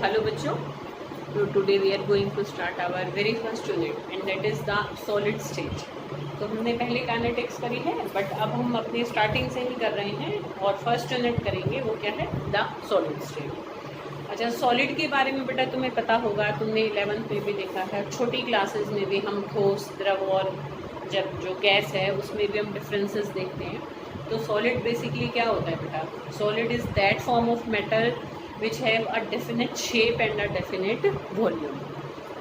hello बच्चों. So today we are going to start our very first unit and that is the solid state. तो हमने पहले kinetics करी है but अब हम अपनी स्टार्टिंग से ही कर रहे हैं और फर्स्ट यूनिट करेंगे वो क्या है, द सॉलिड स्टेट. अच्छा, सॉलिड के बारे में बेटा तुम्हें पता होगा, तुमने 11th में भी देखा है, छोटी क्लासेस में भी हम ठोस, द्रव और जब जो गैस है उसमें भी हम डिफरेंसेस देखते हैं. तो सॉलिड बेसिकली क्या होता है बेटा? Solid is that form of matter which have a definite shape and a definite volume.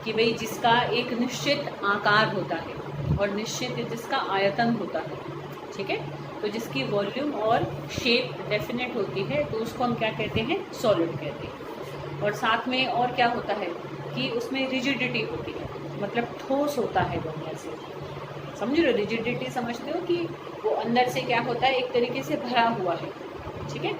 कि भाई जिसका एक निश्चित आकार होता है और निश्चित जिसका आयतन होता है, ठीक है. तो जिसकी वॉल्यूम और शेप डेफिनेट होती है तो उसको हम क्या कहते हैं? सॉलिड कहते हैं. और साथ में और क्या होता है कि उसमें रिजिडिटी होती है, मतलब ठोस होता है वो अंदर से. समझ रहे हो? रिजिडिटी समझते हो कि वो अंदर से क्या होता है, एक तरीके से भरा हुआ है, ठीक है.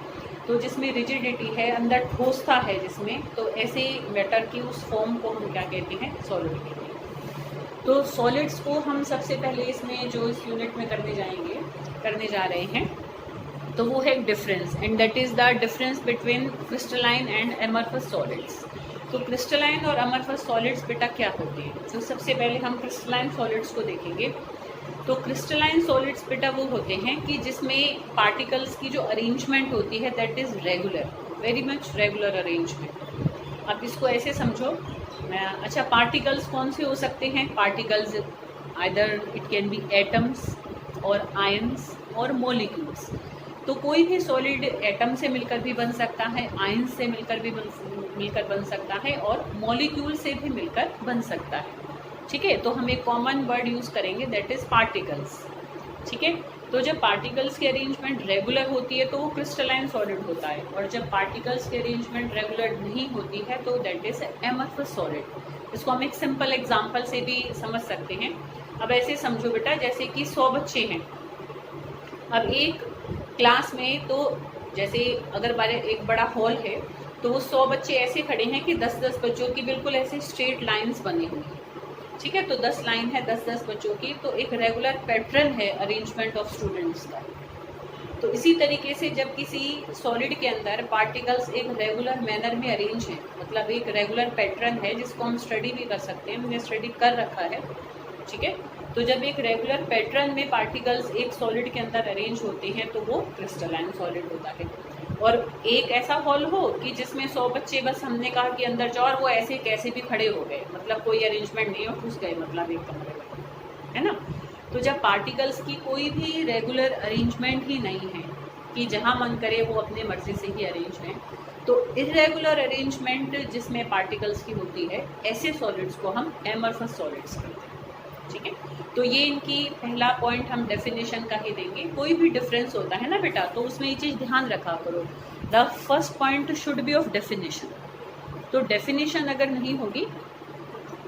तो जिसमें रिजिडिटी है, अंदर ठोसता है जिसमें, तो ऐसे मैटर की उस फॉर्म को हम क्या कहते हैं? सॉलिड कहते हैं. तो सॉलिड्स को हम सबसे पहले इसमें जो इस यूनिट में करने जा रहे हैं तो वो है difference, and that is the difference between crystalline and amorphous solids. तो क्रिस्टलाइन और अमरफस सॉलिड्स बेटा क्या होते हैं? तो सबसे पहले हम क्रिस्टलाइन सॉलिड्स को देखेंगे. तो क्रिस्टलाइन सॉलिड्स बेटा वो होते हैं कि जिसमें पार्टिकल्स की जो अरेंजमेंट होती है that is regular, very much regular arrangement. अब इसको ऐसे समझो. अच्छा, पार्टिकल्स कौन से हो सकते हैं? Particles either it can be atoms और आयंस और मॉलिक्यूल्स. तो कोई भी सॉलिड एटम से मिलकर भी बन सकता है, आयन से मिलकर बन सकता है और मॉलिक्यूल से भी मिलकर बन सकता है, ठीक है. तो हम एक कॉमन वर्ड यूज़ करेंगे दैट इज़ पार्टिकल्स, ठीक है. तो जब पार्टिकल्स की अरेंजमेंट रेगुलर होती है तो वो क्रिस्टलाइन सॉलिड होता है, और जब पार्टिकल्स की अरेंजमेंट रेगुलर नहीं होती है तो दैट इज़ एमरफस सॉलिड. इसको हम एक सिंपल एग्जांपल से भी समझ सकते हैं. अब ऐसे समझो बेटा, जैसे कि 100 बच्चे हैं. अब एक क्लास में तो जैसे अगर एक बड़ा हॉल है तो वो 100 बच्चे ऐसे खड़े हैं कि 10-10 बच्चों की बिल्कुल ऐसे स्ट्रेट लाइंस बनी हुई हैं, ठीक है. तो 10 लाइन है 10-10 बच्चों की, तो एक रेगुलर पैटर्न है अरेंजमेंट ऑफ स्टूडेंट्स का. तो इसी तरीके से जब किसी सॉलिड के अंदर पार्टिकल्स एक रेगुलर मैनर में अरेंज हैं, मतलब एक रेगुलर पैटर्न है जिसको हम स्टडी भी कर सकते हैं, हमने स्टडी कर रखा है, ठीक है. तो जब एक रेगुलर पैटर्न में पार्टिकल्स एक सॉलिड के अंदर अरेंज होते हैं तो वो क्रिस्टलाइन सॉलिड होता है. और एक ऐसा हॉल हो कि जिसमें 100 बच्चे बस हमने कहा कि अंदर जाओ और वो ऐसे कैसे भी खड़े हो गए, मतलब कोई अरेंजमेंट नहीं और घुस गए, मतलब एक कमरे में, है ना. तो जब पार्टिकल्स की कोई भी रेगुलर अरेंजमेंट ही नहीं है कि जहाँ मन करे वो अपने मर्जी से ही अरेंज हैं, तो इरेगुलर अरेंजमेंट जिसमें पार्टिकल्स की होती है, ऐसे सॉलिड्स को हम एमरफस सॉलिड्स कहते हैं, ठीक है. तो ये इनकी पहला पॉइंट हम डेफिनेशन का ही देंगे. कोई भी डिफरेंस होता है ना बेटा, तो उसमें ये चीज़ ध्यान रखा करो, the first point should be of definition. तो डेफिनेशन अगर नहीं होगी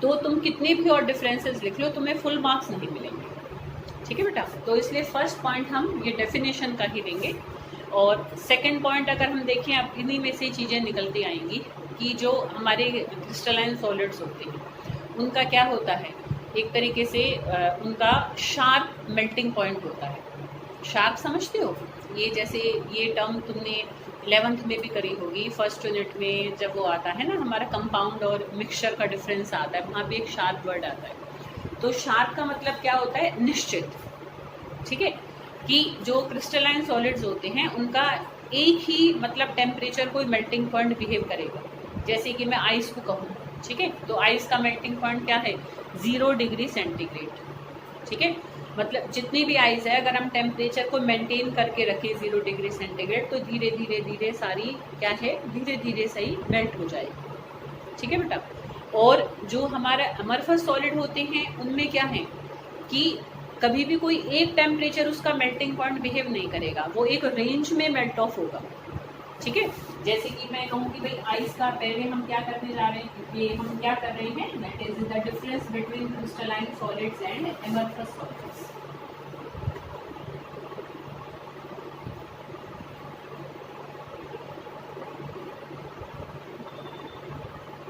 तो तुम कितने भी और डिफरेंसेस लिख लो, तुम्हें फुल मार्क्स नहीं मिलेंगे, ठीक है बेटा. तो इसलिए फर्स्ट पॉइंट हम ये डेफिनेशन का ही देंगे. और सेकेंड पॉइंट अगर हम देखें, अब इन्हीं में से चीज़ें निकलती आएंगी कि जो हमारे क्रिस्टलाइन सॉलिड्स होते हैं उनका क्या होता है, एक तरीके से उनका शार्प मेल्टिंग पॉइंट होता है. शार्प समझते हो? ये जैसे ये टर्म तुमने 11th में भी करी होगी. फर्स्ट यूनिट में जब वो आता है ना, हमारा कंपाउंड और मिक्सचर का डिफरेंस आता है, वहाँ पे एक शार्प वर्ड आता है. तो शार्प का मतलब क्या होता है? निश्चित, ठीक है. कि जो क्रिस्टलाइन सॉलिड्स होते हैं उनका एक ही मतलब टेम्परेचर कोई मेल्टिंग पॉइंट बिहेव करेगा. जैसे कि मैं आइस को कहूँ, ठीक है, तो आइस का मेल्टिंग पॉइंट क्या है? 0 डिग्री सेंटीग्रेड, ठीक है. मतलब जितनी भी आइस है, अगर हम टेम्परेचर को मेंटेन करके रखें 0 डिग्री सेंटीग्रेड, तो धीरे धीरे धीरे सारी क्या है, धीरे धीरे सही मेल्ट हो जाएगी, ठीक है बेटा. और जो हमारा अमरफस सॉलिड होते हैं उनमें क्या है कि कभी भी कोई एक टेम्परेचर उसका मेल्टिंग पॉइंट बिहेव नहीं करेगा, वो एक रेंज में मेल्ट ऑफ होगा, ठीक है. जैसे कि मैं कहूँ कि भाई आइस का पहले हम क्या करने जा रहे हैं, ये हम क्या कर रहे हैं, that is the difference between crystalline solids and amorphous solids.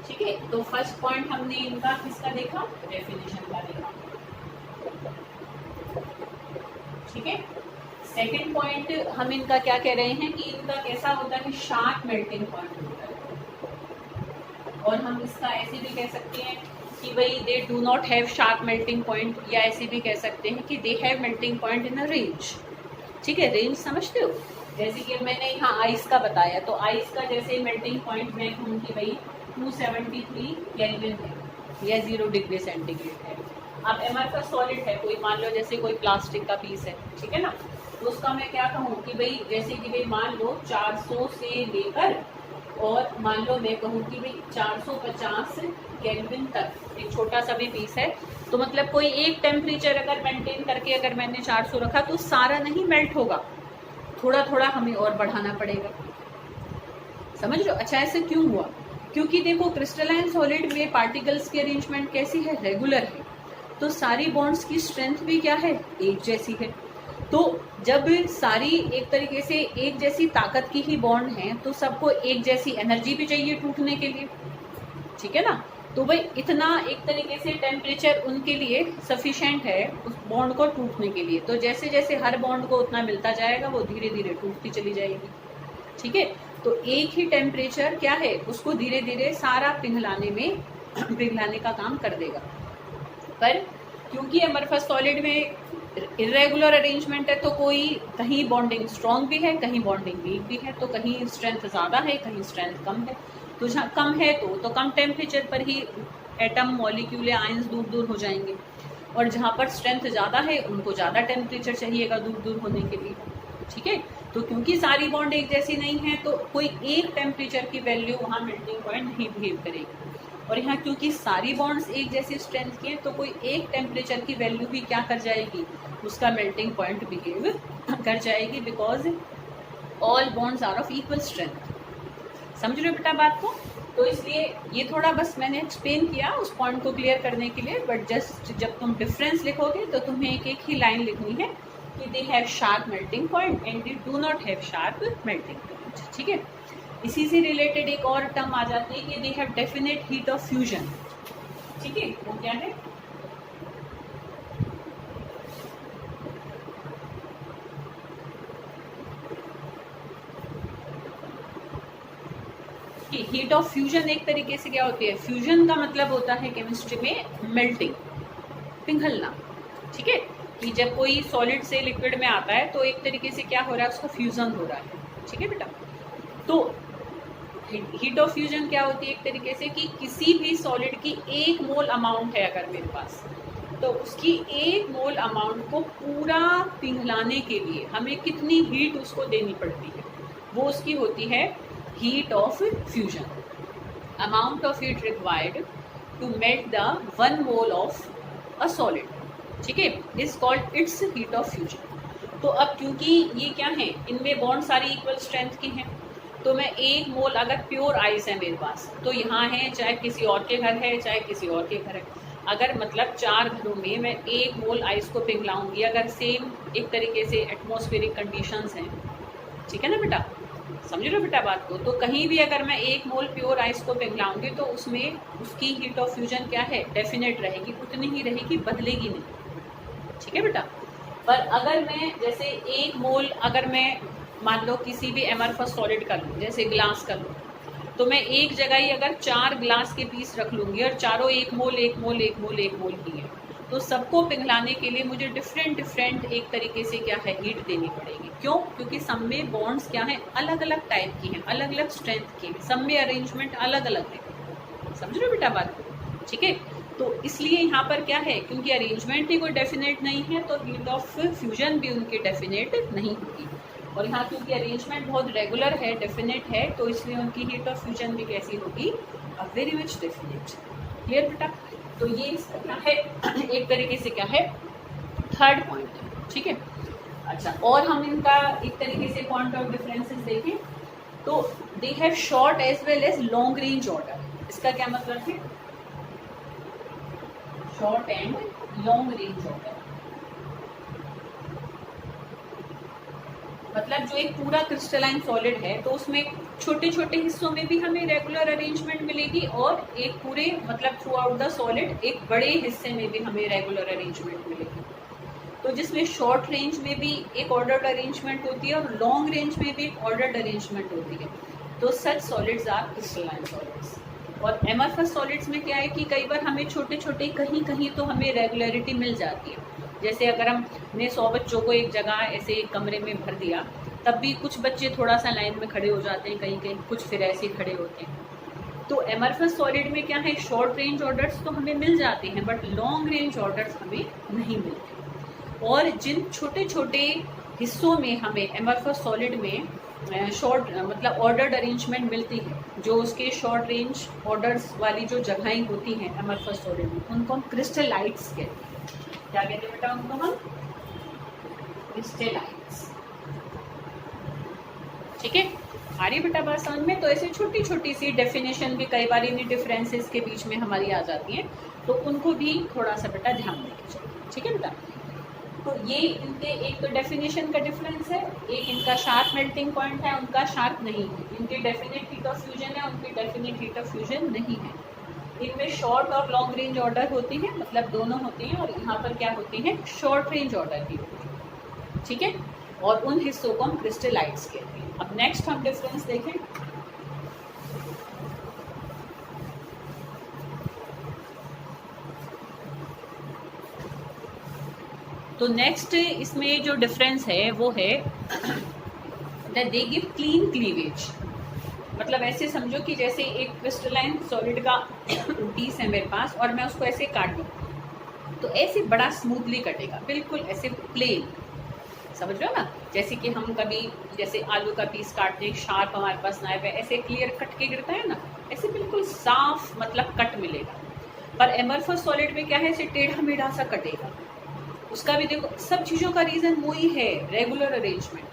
ठीक है. तो फर्स्ट पॉइंट हमने इनका किसका देखा? डेफिनेशन का देखा, ठीक है. सेकेंड पॉइंट हम इनका क्या कह रहे हैं कि इनका कैसा होता है? शार्प मेल्टिंग पॉइंट होता है. और हम इसका ऐसे भी कह सकते हैं कि भाई दे do not have sharp melting point, या ऐसे भी कह सकते हैं कि they have melting point in a range. ठीक है, रेंज समझते हो? जैसे कि मैंने यहाँ आइस का बताया, तो आइस का जैसे मेल्टिंग पॉइंट मैं कहूँ कि भाई 273 केल्विन है या 0 डिग्री सेंटीग्रेड है। अब एमरफस सॉलिड है, कोई मान लो जैसे कोई प्लास्टिक का पीस है, ठीक है ना, तो उसका मैं क्या कहूँ कि भाई जैसे कि भाई मान लो 400 से लेकर और मान लो मैं कहूँ कि भाई 450 केल्विन तक एक छोटा सा भी पीस है, तो मतलब कोई एक टेम्परेचर अगर मेंटेन करके अगर मैंने 400 रखा तो सारा नहीं मेल्ट होगा, थोड़ा थोड़ा हमें और बढ़ाना पड़ेगा। समझ लो? अच्छा, ऐसे क्यों हुआ? क्योंकि देखो क्रिस्टलाइन सॉलिड में पार्टिकल्स की अरेंजमेंट कैसी है? रेगुलर है, तो सारी बॉन्ड्स की स्ट्रेंथ भी क्या है? एक जैसी है। तो जब सारी एक तरीके से एक जैसी ताकत की ही बॉन्ड है, तो सबको एक जैसी एनर्जी भी चाहिए टूटने के लिए, ठीक है ना। तो भाई इतना एक तरीके से टेम्परेचर उनके लिए सफिशिएंट है उस बॉन्ड को टूटने के लिए। तो जैसे जैसे हर बॉन्ड को उतना मिलता जाएगा वो धीरे धीरे टूटती चली जाएगी, ठीक है। तो एक ही टेम्परेचर क्या है, उसको धीरे धीरे सारा पिघलाने का काम कर देगा। पर क्योंकि एमरफस सॉलिड में इरेगुलर अरेंजमेंट है, तो कोई कहीं बॉन्डिंग स्ट्रॉन्ग भी है, कहीं बॉन्डिंग वीक भी है, तो कहीं स्ट्रेंथ ज़्यादा है, कहीं स्ट्रेंथ कम है। तो जहाँ कम है तो कम टेम्परेचर पर ही एटम, मॉलिक्यूल या आयंस दूर दूर हो जाएंगे, और जहाँ पर स्ट्रेंथ ज़्यादा है उनको ज़्यादा टेम्परेचर चाहिएगा दूर दूर होने के लिए, ठीक है। तो क्योंकि सारी बॉन्ड एक जैसी नहीं है, तो कोई एक टेम्परेचर की वैल्यू वहाँ मेल्टिंग पॉइंट नहीं बिहेव करेगी। और यहाँ क्योंकि सारी बॉन्ड्स एक जैसी स्ट्रेंथ की हैं, तो कोई एक टेम्परेचर की वैल्यू भी क्या कर जाएगी, उसका मेल्टिंग पॉइंट बिहेव कर जाएगी, because all bonds are of equal strength. समझ रहे हो बेटा बात को? तो इसलिए ये थोड़ा बस मैंने एक्सप्लेन किया उस पॉइंट को क्लियर करने के लिए। बट जस्ट जब तुम डिफरेंस लिखोगे तो तुम्हें एक एक ही लाइन लिखनी है कि they have sharp melting point and they do not have sharp melting point, ठीक है। इसी से रिलेटेड एक और टर्म आ जाती है कि they have definite heat of fusion, ठीक है। वो क्या है? कि हीट ऑफ फ्यूजन एक तरीके से क्या होती है? फ्यूजन का मतलब होता है केमिस्ट्री में मेल्टिंग, पिघलना, ठीक है। कि जब कोई सॉलिड से लिक्विड में आता है तो एक तरीके से क्या हो रहा है, उसका फ्यूजन हो रहा है, ठीक है बेटा। तो हीट ऑफ फ्यूजन क्या होती है? एक तरीके से कि किसी भी सॉलिड की 1 मोल अमाउंट है अगर मेरे पास, तो उसकी 1 मोल अमाउंट को पूरा पिघलाने के लिए हमें कितनी हीट उसको देनी पड़ती है, वो उसकी होती है heat of fusion. Amount of heat required to melt the 1 mole of a solid, ठीक है, is called its heat of fusion. तो अब क्योंकि ये क्या है, इनमें बॉन्ड सारी इक्वल स्ट्रेंथ की हैं, तो मैं 1 मोल अगर प्योर आइस है मेरे पास, तो यहाँ है, चाहे किसी और के घर है, चाहे किसी और के घर है, अगर मतलब 4 घरों में मैं 1 मोल आइस को पिघलाऊंगी, अगर सेम एक तरीके से एटमॉस्फेरिक कंडीशंस हैं, ठीक है ना बेटा, समझ रहे हो बेटा बात को। तो कहीं भी अगर मैं 1 मोल प्योर आइस को पिघलाऊंगी तो उसमें उसकी हीट ऑफ फ्यूजन क्या है, डेफिनेट रहेगी, उतनी ही रहेगी, बदलेगी नहीं, ठीक है बेटा। पर अगर मैं जैसे 1 मोल अगर मैं मान लो किसी भी एमरफस सॉलिड का लूँ, जैसे ग्लास का लूँ, तो मैं एक जगह ही अगर 4 ग्लास के पीस रख लूँगी और चारों 1 मोल 1 मोल 1 मोल 1 मोल की है, तो सबको पिघलाने के लिए मुझे डिफरेंट एक तरीके से क्या है, हीट देनी पड़ेगी। क्यों? क्योंकि सब में बॉन्ड्स क्या हैं, अलग अलग टाइप की हैं, अलग अलग स्ट्रेंथ की हैं, सब में अरेंजमेंट अलग अलग है। समझ रहे हो बेटा बात को? ठीक है। तो इसलिए यहाँ पर क्या है, क्योंकि अरेंजमेंट ही कोई डेफिनेट नहीं है, तो हीट ऑफ फ्यूजन भी उनकी डेफिनेट नहीं होगी। और यहाँ क्योंकि अरेंजमेंट बहुत रेगुलर है, डेफिनेट है, तो इसलिए उनकी हीट ऑफ फ्यूजन भी कैसी होगी, वेरी मच डेफिनेट। क्लियर बेटा? तो ये इसका क्या है, एक तरीके से क्या है, थर्ड पॉइंट है, ठीक है। अच्छा, और हम इनका एक तरीके से पॉइंट ऑफ डिफरेंसेस देखें तो they have short as well as long range order. इसका क्या मतलब है, short and long range order, मतलब जो एक पूरा क्रिस्टलाइन सॉलिड है तो उसमें छोटे छोटे हिस्सों में भी हमें रेगुलर अरेंजमेंट मिलेगी, और एक पूरे मतलब थ्रू आउट द सॉलिड एक बड़े हिस्से में भी हमें रेगुलर अरेंजमेंट मिलेगी। तो जिसमें शॉर्ट रेंज में भी एक ऑर्डर्ड अरेंजमेंट होती है और लॉन्ग रेंज में भी एक ऑर्डर्ड अरेंजमेंट होती है, तो सच सॉलिड्स आर क्रिस्टलाइन सॉलिड्स। और एमरफस सॉलिड्स में क्या है कि कई बार हमें छोटे छोटे कहीं कहीं तो हमें रेगुलरिटी मिल जाती है। जैसे अगर हमने 100 बच्चों को एक जगह ऐसे एक कमरे में भर दिया, तब भी कुछ बच्चे थोड़ा सा लाइन में खड़े हो जाते हैं, कहीं कहीं कुछ फिर ऐसे खड़े होते हैं। तो एमरफस सॉलिड में क्या है, शॉर्ट रेंज ऑर्डर्स तो हमें मिल जाते हैं, बट लॉन्ग रेंज ऑर्डर्स हमें नहीं मिलते। और जिन छोटे छोटे हिस्सों में हमें एमरफस सॉलिड में शॉर्ट मतलब ऑर्डर्ड अरेंजमेंट मिलती है, जो उसके शॉर्ट रेंज ऑर्डर्स वाली जो जगहें होती हैं एमरफस सॉलिड में, उनको हम क्रिस्टलाइट्स कहते हैं। क्या कहते हैं बेटा उनको हम? क्रिस्टलाइट्स। ठीक है, आ रही बेटा बात समझ में? तो ऐसे छोटी छोटी सी डेफिनेशन भी कई बार इन्हीं डिफरेंसेस के बीच में हमारी आ जाती हैं, तो उनको भी थोड़ा सा बेटा ध्यान देके चलिए। ठीक है बेटा, तो ये इनके एक तो डेफिनेशन का डिफरेंस है, एक इनका शार्प मेल्टिंग पॉइंट है, उनका शार्प नहीं है। इनकी डेफिनेट हीट ऑफ फ्यूजन है, उनकी डेफिनेट हीट ऑफ फ्यूजन नहीं है। इनमें शॉर्ट और लॉन्ग रेंज ऑर्डर होते हैं, मतलब दोनों होते हैं, और यहाँ पर क्या होते हैं, शॉर्ट रेंज ऑर्डर भी होते हैं। ठीक है, और उन हिस्सों को हम क्रिस्टलाइट्स कहते हैं। अब नेक्स्ट हम डिफरेंस देखें। तो नेक्स्ट इसमें जो डिफरेंस है वो है that they give clean cleavage. मतलब ऐसे समझो कि जैसे एक क्रिस्टलाइन सॉलिड का पीस है मेरे पास, और मैं उसको ऐसे काट दूँ तो ऐसे बड़ा स्मूथली कटेगा, बिल्कुल ऐसे प्लेन। समझ रहे हो ना? जैसे कि हम कभी जैसे आलू का पीस काटते हैं, शार्प हमारे पास नाइफ है, ऐसे क्लियर कट के गिरता है ना, ऐसे बिल्कुल साफ मतलब कट मिलेगा। पर एमरफस सॉलिड में क्या है, ऐसे टेढ़ा मेढ़ा सा कटेगा। उसका भी देखो, सब चीज़ों का रीज़न वही है, रेगुलर अरेंजमेंट।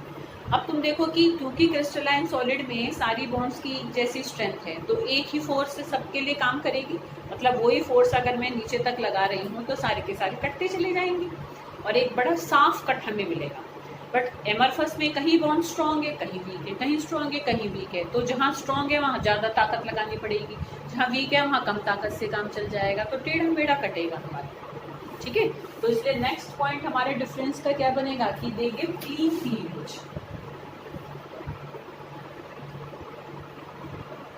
अब तुम देखो कि क्योंकि क्रिस्टलाइन सॉलिड में सारी बॉन्ड्स की जैसी स्ट्रेंथ है, तो एक ही फोर्स से सबके लिए काम करेगी। मतलब वही फोर्स अगर मैं नीचे तक लगा रही हूँ तो सारे के सारे कटते चले जाएंगे और एक बड़ा साफ कट हमें मिलेगा। बट एमरफस में कहीं बॉन्ड स्ट्रॉन्ग है, कहीं वीक है, कहीं स्ट्रॉन्ग है, कहीं वीक है। तो जहाँ स्ट्रॉन्ग है वहाँ ज़्यादा ताकत लगानी पड़ेगी, जहाँ वीक है वहाँ कम ताकत से काम चल जाएगा, तो टेढ़ा मेढ़ा कटेगा हमारा। ठीक है, तो इसलिए नेक्स्ट पॉइंट हमारे डिफरेंस का क्या बनेगा कि दे गिव क्लीन क्लीवेज।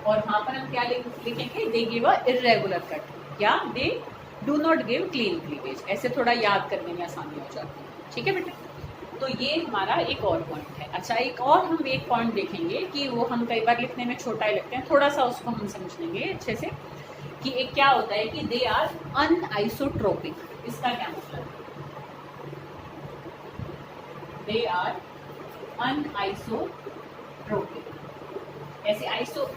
और वहां पर हम क्या लिखेंगे, they give a irregular cut, या they do not give clean cleavage. ऐसे थोड़ा याद करने में आसानी हो जाती है। ठीक है बेटा, तो ये हमारा एक और पॉइंट है। अच्छा, एक और हम एक पॉइंट देखेंगे कि वो हम कई बार लिखने में छोटा ही लगते हैं, थोड़ा सा उसको हम समझ लेंगे अच्छे से कि एक क्या होता है कि दे आर अनआइसोट्रोपिक। इसका क्या मतलब है? They are anisotropic. ऐसे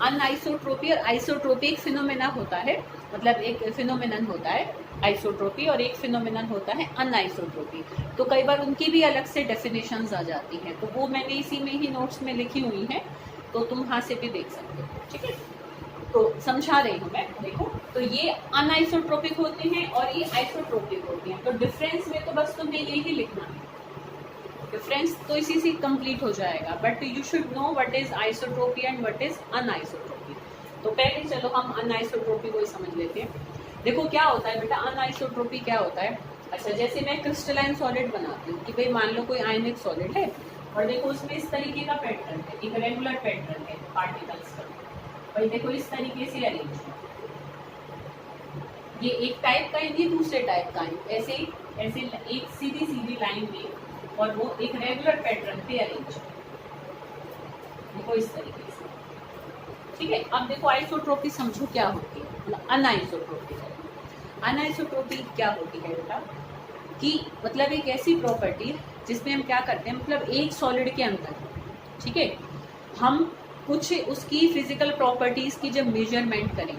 अनआइसोट्रोपी और आइसोट्रोपी एक फिनोमेना होता है, मतलब एक फिनोमेनन होता है आइसोट्रोपी और एक फिनोमेनन होता है अनआइसोट्रोपी। तो कई बार उनकी भी अलग से डेफिनेशंस आ जाती हैं, तो वो मैंने इसी में ही नोट्स में लिखी हुई हैं, तो तुम वहाँ से भी देख सकते हो। ठीक है, तो समझा रही हूँ मैं। देखो, तो ये अनआइसोट्रोपिक होते हैं और ये आइसोट्रोपिक होते हैं। तो डिफरेंस में तो बस तुम्हें यही लिखना है, डिफरेंस तो इसी से कंप्लीट हो जाएगा, but you should know what is isotropy and what is anisotropy. तो पहले चलो हम अनआइसोट्रोपी को ही समझ लेते हैं। देखो क्या होता है बेटा, अनआइसोट्रोपी क्या होता है। अच्छा, जैसे मैं क्रिस्टलाइन सॉलिड बनाती हूँ कि भाई मान लो कोई आयनिक सॉलिड है, और देखो उसमें इस तरीके का पैटर्न है, एक रेगुलर पैटर्न है पार्टिकल्स का। भाई देखो इस तरीके से अरेंज, ये एक टाइप का है, ये दूसरे टाइप का है, ऐसे ऐसे एक सीधी सीधी लाइन में, और वो एक रेगुलर पैटर्न पे अरेंज, देखो इस तरीके से। ठीक है, अब देखो आइसोट्रोपी समझो क्या होती है, मतलब अनआइसोट्रोपी। अनआइसोट्रोपी क्या होती है बेटा, कि मतलब एक ऐसी प्रॉपर्टी जिसमें हम क्या करते हैं, मतलब एक सॉलिड के अंदर, ठीक है, हम कुछ उसकी फिजिकल प्रॉपर्टीज की जब मेजरमेंट करें,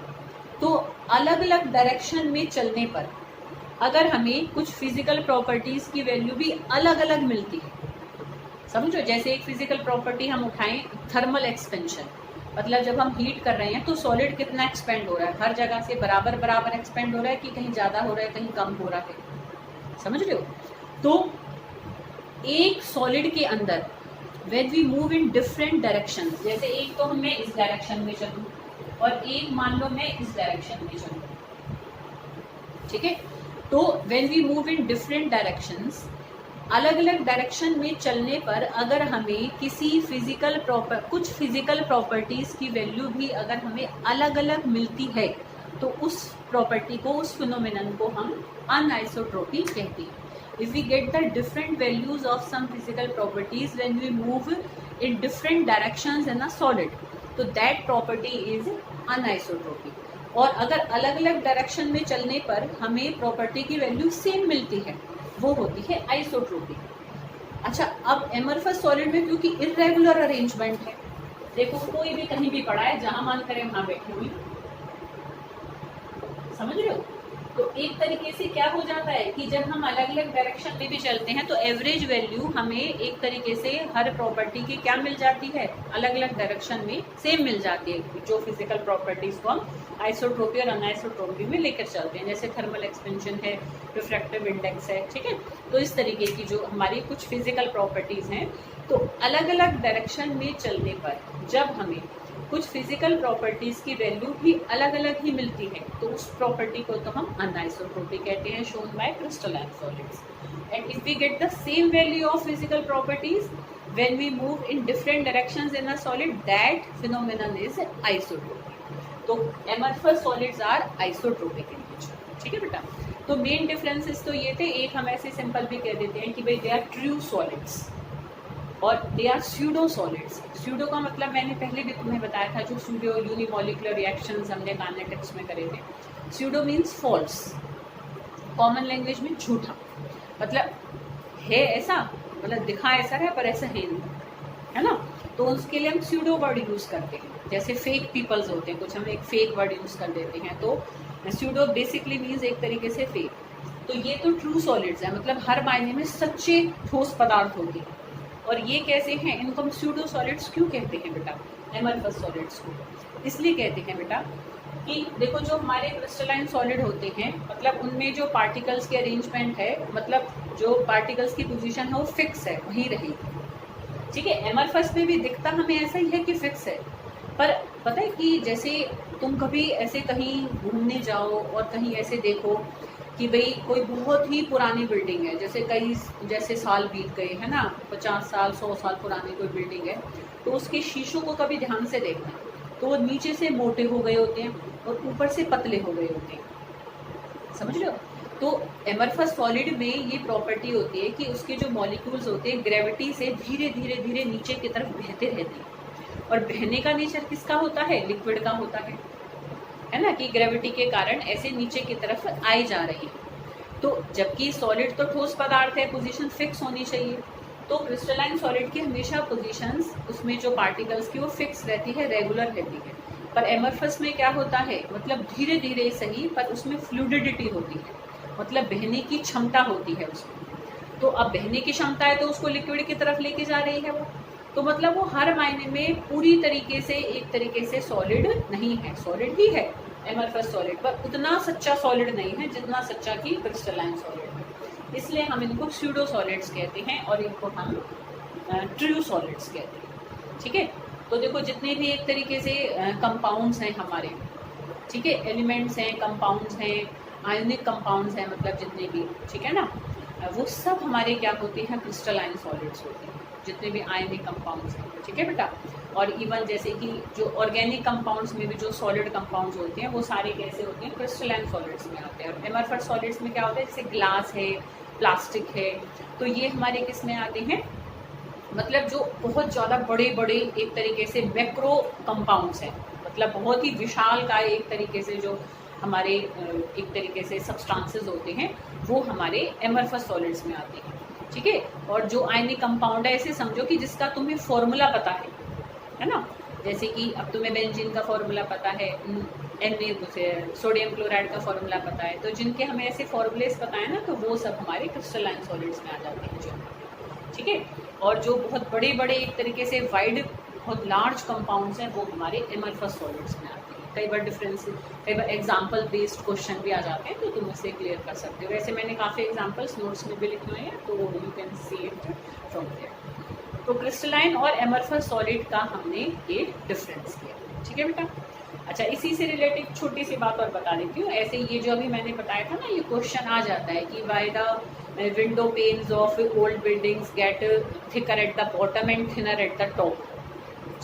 तो अलग अलग डायरेक्शन में चलने पर अगर हमें कुछ फिजिकल प्रॉपर्टीज की वैल्यू भी अलग अलग मिलती है। समझो, जैसे एक फिजिकल प्रॉपर्टी हम उठाएं, थर्मल एक्सपेंशन, मतलब जब हम हीट कर रहे हैं तो सॉलिड कितना एक्सपेंड हो रहा है, हर जगह से बराबर बराबर एक्सपेंड हो रहा है कि कहीं ज़्यादा हो रहा है, कहीं कम हो रहा है। समझ रहे हो? तो एक सॉलिड के अंदर when we move in different direction, जैसे एक तो मैं इस डायरेक्शन में चलूँ और एक मान लो मैं इस डायरेक्शन में चलूँ, ठीक है, तो when we move in different directions अलग अलग डायरेक्शन में चलने पर अगर हमें किसी कुछ फिजिकल प्रॉपर्टीज की वैल्यू भी अगर हमें अलग अलग मिलती है तो उस प्रॉपर्टी को, उस फिनोमेनन को हम अनआइसोट्रोपी कहते हैं। If we get the different values of some physical properties when we move in different directions in a solid, तो that property is anisotropy। और अगर अलग अलग डायरेक्शन में चलने पर हमें प्रॉपर्टी की वैल्यू सेम मिलती है, वो होती है आइसोट्रोपी। अच्छा, अब एमरफस सॉलिड में क्योंकि इर्रेगुलर अरेंजमेंट है, देखो कोई भी कहीं भी पड़ा है, जहां मान करें वहां बैठी हुई, समझ रहे हो? तो एक तरीके से क्या हो जाता है कि जब हम अलग अलग डायरेक्शन में भी चलते हैं तो एवरेज वैल्यू हमें एक तरीके से हर प्रॉपर्टी की क्या मिल जाती है, अलग अलग डायरेक्शन में सेम मिल जाती है, जो फिजिकल प्रॉपर्टीज को हम आइसोट्रोपी और अनआइसोट्रोपी में लेकर चलते हैं, जैसे थर्मल एक्सपेंशन है, रिफ्रैक्टिव इंडेक्स है, ठीक है। तो इस तरीके की जो हमारी कुछ फिजिकल प्रॉपर्टीज हैं, तो अलग अलग डायरेक्शन में चलने पर जब हमें कुछ फिजिकल प्रॉपर्टीज की वैल्यू भी अलग अलग ही मिलती है तो उस प्रॉपर्टी को तो हम अनआइसोट्रोपी कहते हैं, shown by crystalline solids. And if we get the same value of physical properties when we move in different directions in a solid, that phenomenon is isotropy. तो amorphous solids are isotropic in nature, ठीक है बेटा। तो main differences तो ये थे, एक हम ऐसे सिंपल भी कह देते हैं कि भाई दे आर ट्रू सॉलिड्स और they are pseudo solids. Pseudo का मतलब मैंने पहले भी तुम्हें बताया था, जो स्यूडो यूनिमोलिकुलर रिएक्शंस हमने काइनेटिक्स में करे थे। Pseudo means false, common language में झूठा, मतलब है ऐसा, मतलब दिखा ऐसा है पर ऐसा है नहीं, है ना। तो उसके लिए हम स्यूडो वर्ड यूज करते हैं, जैसे फेक पीपल्स होते हैं कुछ, हम एक फेक वर्ड यूज कर देते हैं, तो स्यूडो बेसिकली मीन्स एक तरीके से फेक। तो ये तो ट्रू सॉलिड्स है, मतलब हर मायने में सच्चे ठोस पदार्थ होते हैं। और ये कैसे हैं, इनको हम स्यूडो सॉलिड्स क्यों कहते हैं बेटा, एमरफस सॉलिड्स को? इसलिए कहते हैं बेटा कि देखो जो हमारे क्रिस्टलाइन सॉलिड होते हैं, मतलब उनमें जो पार्टिकल्स के अरेंजमेंट है, मतलब जो पार्टिकल्स की पोजीशन है वो फिक्स है, वही रहेगी, ठीक है। एमरफस में भी दिखता हमें ऐसा ही है कि फिक्स है, पर पता है कि जैसे तुम कभी ऐसे कहीं घूमने जाओ और कहीं ऐसे देखो कि भाई कोई बहुत ही पुरानी बिल्डिंग है, जैसे साल बीत गए है ना, 50 साल 100 साल पुरानी कोई बिल्डिंग है, तो उसके शीशों को कभी ध्यान से देखना, तो वो नीचे से मोटे हो गए होते हैं और ऊपर से पतले हो गए होते हैं, समझ रहे हो? तो एमरफस सॉलिड में ये प्रॉपर्टी होती है कि उसके जो मॉलिक्यूल्स होते हैं ग्रेविटी से धीरे धीरे धीरे नीचे की तरफ बहते रहते हैं। और बहने का नेचर किसका होता है, लिक्विड का होता है ना, कि ग्रेविटी के कारण ऐसे नीचे की तरफ आई जा रही है। तो जबकि सॉलिड तो ठोस पदार्थ है, पोजीशन फिक्स होनी चाहिए, तो क्रिस्टलाइन सॉलिड की हमेशा पोजीशंस उसमें जो पार्टिकल्स की वो फिक्स रहती है, रेगुलर रहती है। पर एमरफस में क्या होता है, मतलब धीरे धीरे सही, पर उसमें फ्लूइडिटी होती है, मतलब बहने की क्षमता होती है उसमें। तो अब बहने की क्षमता है तो उसको लिक्विड की तरफ लेके जा रही है वो, तो मतलब वो हर मायने में पूरी तरीके से एक तरीके से सॉलिड नहीं है, सॉलिड ही है एमरफस सॉलिड, पर उतना सच्चा सॉलिड नहीं है जितना सच्चा की क्रिस्टलाइन सॉलिड है। इसलिए हम इनको स्यूडो सॉलिड्स कहते हैं और इनको हम ट्रू सॉलिड्स कहते हैं, ठीक है। तो देखो जितने भी एक तरीके से कंपाउंड्स हैं हमारे, ठीक है, एलिमेंट्स हैं, कंपाउंड्स हैं, आयोनिक कंपाउंड्स हैं, मतलब जितने भी, ठीक है ना, वो सब हमारे क्या होते हैं, क्रिस्टलाइन सॉलिड्स होते हैं, जितने भी आयनिक कंपाउंड्स हैं, ठीक है बेटा। और इवन जैसे कि जो ऑर्गेनिक कंपाउंड्स में भी जो सॉलिड कंपाउंड्स होते हैं वो सारे कैसे होते हैं, क्रिस्टलाइन सॉलिड्स में आते हैं। और एमरफस सॉलिड्स में क्या होता है, जैसे ग्लास है, प्लास्टिक है, तो ये हमारे किस में आते हैं, मतलब जो बहुत ज़्यादा बड़े बड़े एक तरीके से मैक्रो कंपाउंड्स हैं, मतलब बहुत ही विशाल का एक तरीके से जो हमारे एक तरीके से सब्सटेंसेस होते हैं वो हमारे एमरफस सॉलिड्स में आते हैं, ठीक है। और जो आयनिक कंपाउंड है ऐसे समझो कि जिसका तुम्हें फॉर्मूला पता है ना, जैसे कि अब तुम्हें बेंजीन का फॉर्मूला पता है, सोडियम क्लोराइड का फॉर्मूला पता है, तो जिनके हमें ऐसे फॉर्मूलेस पता है ना, तो वो सब हमारे क्रिस्टलाइन सॉलिड्स में आ जाते हैं, ठीक है। और जो बहुत बड़े बड़े एक तरीके से वाइड बहुत लार्ज कंपाउंड्स हैं वो हमारे एमरफस सॉलिड्स में आते हैं। कई बार डिफरेंस, कई बार एग्जाम्पल बेस्ड क्वेश्चन भी आ जाते हैं, तो तुम उससे क्लियर कर सकते हो। वैसे मैंने काफ़ी एग्जाम्पल्स नोट्स में भी लिखे हुए हैं, तो you can see it from there. तो क्रिस्टलाइन और एमरफस सॉलिड का हमने ये डिफरेंस किया, ठीक है बेटा। अच्छा, इसी से रिलेटेड छोटी सी बात और बता देती हूँ। ऐसे ये जो अभी मैंने बताया था ना, ये क्वेश्चन आ जाता है कि why the window panes of old buildings get thicker at the bottom and thinner at the top.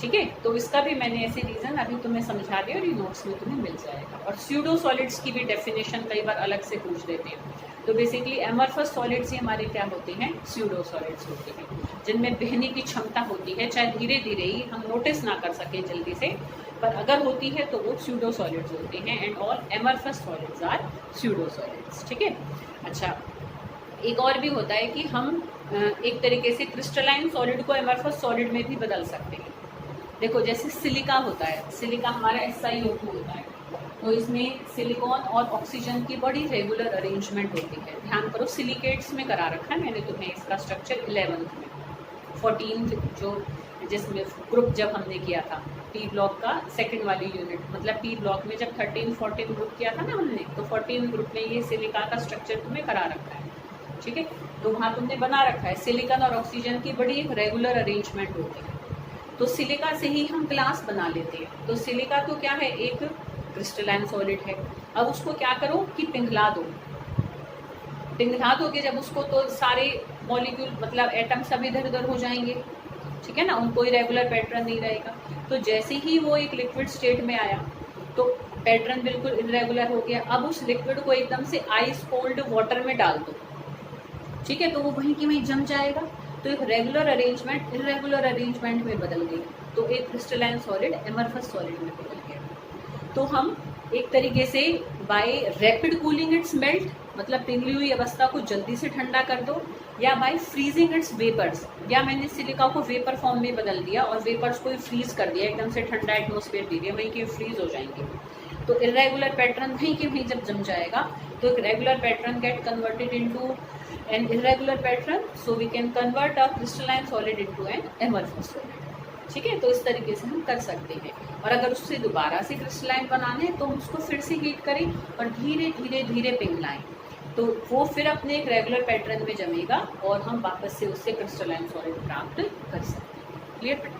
ठीक है, तो इसका भी मैंने ऐसे रीज़न अभी तुम्हें समझा दिया और ये नोट्स में तुम्हें मिल जाएगा। और स्यूडो सॉलिड्स की भी डेफिनेशन कई बार अलग से पूछ देते हैं। तो बेसिकली एमरफस सॉलिड्स ही हमारे क्या होते हैं, स्यूडो सॉलिड्स होते हैं, जिनमें बहने की क्षमता होती है, चाहे धीरे धीरे ही हम नोटिस ना कर सकें जल्दी से, पर अगर होती है तो वो स्यूडो सॉलिड्स होते हैं। And all amorphous solids are pseudo solids. ठीक है। अच्छा, एक और भी होता है कि हम एक तरीके से क्रिस्टलाइन सॉलिड को एमरफस सॉलिड में भी बदल सकते हैं। देखो, जैसे सिलिका होता है, सिलिका हमारा SiO2 होता है, तो इसमें सिलिकॉन और ऑक्सीजन की बड़ी रेगुलर अरेंजमेंट होती है। ध्यान करो, सिलिकेट्स में करा रखा है मैंने तुम्हें इसका स्ट्रक्चर 11th में, 14th जो जिसमें ग्रुप जब हमने किया था P ब्लॉक का सेकंड वाली यूनिट, मतलब P ब्लॉक में जब 13 14 ग्रुप किया था ना हमने, तो 14 ग्रुप में ये सिलिका का स्ट्रक्चर तुम्हें करा रखा है। ठीक है, तो वहाँ तुमने बना रखा है सिलिकॉन और ऑक्सीजन की बड़ी एक रेगुलर अरेंजमेंट होती है। तो सिलिका से ही हम ग्लास बना लेते हैं। तो सिलिका तो क्या है, एक क्रिस्टलाइन सॉलिड है। अब उसको क्या करो कि पिघला दो। पिघला दोगे जब उसको, तो सारे मॉलिक्यूल मतलब एटम सब इधर उधर हो जाएंगे। ठीक है ना, उनको कोई रेगुलर पैटर्न नहीं रहेगा। तो जैसे ही वो एक लिक्विड स्टेट में आया तो पैटर्न बिल्कुल इरेगुलर हो गया। अब उस लिक्विड को एकदम से आइस कोल्ड वाटर में डाल दो। ठीक है, तो वो वहीं की वहीं जम जाएगा। तो एक रेगुलर अरेंजमेंट इरेगुलर अरेंजमेंट में बदल गई, तो एक क्रिस्टलाइन सॉलिड एमरफस सॉलिड में बदल गया। तो हम एक तरीके से by rapid cooling its melt, मतलब पिघली हुई अवस्था को जल्दी से ठंडा कर दो, या बाय फ्रीजिंग इट्स वेपर्स, या मैंने सिलिका को वेपर फॉर्म में बदल दिया और वेपर्स को फ्रीज कर दिया, एकदम से ठंडा एटमोसफेयर दे दिया, वहीं के फ्रीज हो जाएंगे। तो इरेगुलर पैटर्न वहीं के वहीं जब जम जाएगा, तो एक regular pattern get converted into an irregular pattern, so we can convert a crystalline solid into an amorphous solid। ठीक है, तो इस तरीके से हम कर सकते हैं। और अगर उससे दोबारा से क्रिस्टलाइन बनाने हैं तो हम उसको फिर से हीट करें और धीरे धीरे धीरे पिघलाएं, तो वो फिर अपने एक रेगुलर पैटर्न में जमेगा और हम वापस से उससे क्रिस्टलाइन सॉलिड प्राप्त कर सकते हैं। क्लियर?